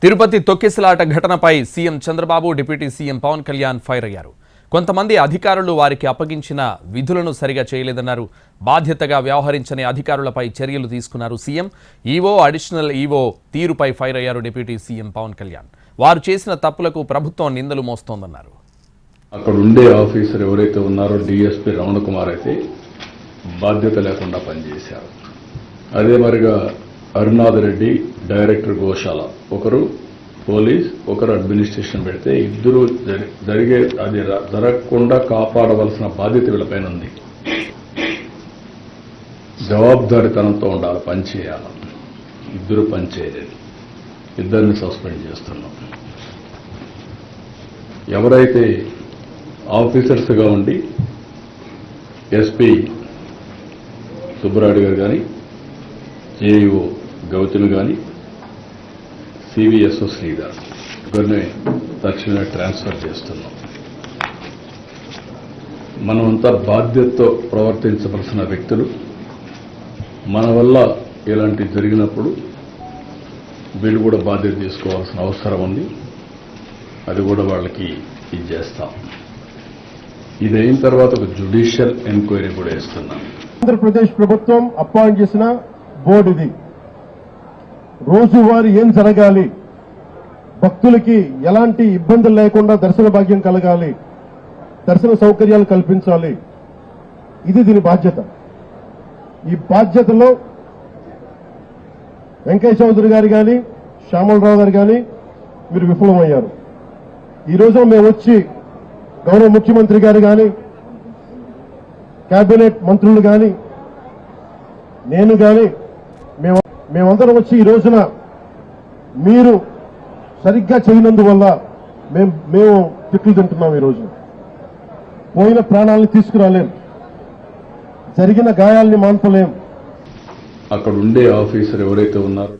తిరుపతి తొక్కిసలాట ఘటనపై CM Chandrababu deputy CM Pawan Kalyan fire అయ్యారు. కొంతమంది అధికారులు వారికి అప్పగించిన విధులను సరిగా చేయలేదన్నారు. బాధ్యతగా వ్యవహరించని అధికారులపై చర్యలు తీసుకున్నారు సీఎం. ఈవో, అడిషనల్ ఈవో తీరుపై ఫైర్ అయ్యారు డిప్యూటీ సీఎం పవన్ కళ్యాణ్. వారు చేసిన తప్పులకు ప్రభుత్వం నిందలు మోస్తోందన్నారు. అక్కడ ఉండే ఆఫీసర్ ఎవరైతే ఉన్నారో డిఎస్పీ రమణ కుమార్ అయితే బాధ్యత లేకుండా పనిచేశారు. అదే మరిగా అరుణాథ్ రెడ్డి డైరెక్టర్ గోశాల, ఒకరు పోలీస్, ఒకరు అడ్మినిస్ట్రేషన్ పెడితే ఇద్దరు జరిగే అది జరగకుండా కాపాడవలసిన బాధ్యత వీళ్ళపైన ఉంది. జవాబుదారితనంతో ఉండాలి, పనిచేయాలి. ఇద్దరు పనిచేయలేదు, ఇద్దరిని సస్పెండ్ చేస్తున్నాం. ఎవరైతే ఆఫీసర్స్గా ఉండి ఎస్పీ సుబ్బరాయుడు గారు కానీ, జేఈఓ గౌతమి కానీ, సివిఎస్ఓ శ్రీధర్ ఇద్దరిని తక్షణమే ట్రాన్స్ఫర్ చేస్తున్నాం. మనమంతా బాధ్యతతో ప్రవర్తించవలసిన వ్యక్తులు. మన వల్ల ఇలాంటి జరిగినప్పుడు వీళ్ళు కూడా బాధ్యత తీసుకోవాల్సిన అవసరం ఉంది. అది కూడా వాళ్ళకి ఇచ్చేస్తాం. ఇది అయిన తర్వాత ఒక జ్యుడిషియల్ ఎంక్వైరీ కూడా వేస్తున్నాం. ఆంధ్రప్రదేశ్ ప్రభుత్వం అపాయింట్ చేసిన బోర్డు ఇది. రోజువారీ ఏం జరగాలి, భక్తులకి ఎలాంటి ఇబ్బందులు లేకుండా దర్శన భాగ్యం కలగాలి, దర్శన సౌకర్యాలు కల్పించాలి, ఇది దీని బాధ్యత. ఈ బాధ్యతలో వెంకయ్య చౌదరి గారు కానీ, శ్యామలరావు గారు కానీ మీరు విఫలమయ్యారు. ఈ రోజు మేము వచ్చి గౌరవ ముఖ్యమంత్రి గారు కానీ, కేబినెట్ మంత్రులు కానీ, నేను కానీ మేమందరం వచ్చి ఈ రోజున మీరు సరిగ్గా చేయనందువల్ల మేము తిట్లు తింటున్నాం. ఈ రోజు పోయిన ప్రాణాలను తీసుకురాలేం, జరిగిన గాయాల్ని మాన్పలేం. అక్కడ ఉండే ఆఫీసర్ ఎవరైతే ఉన్నారో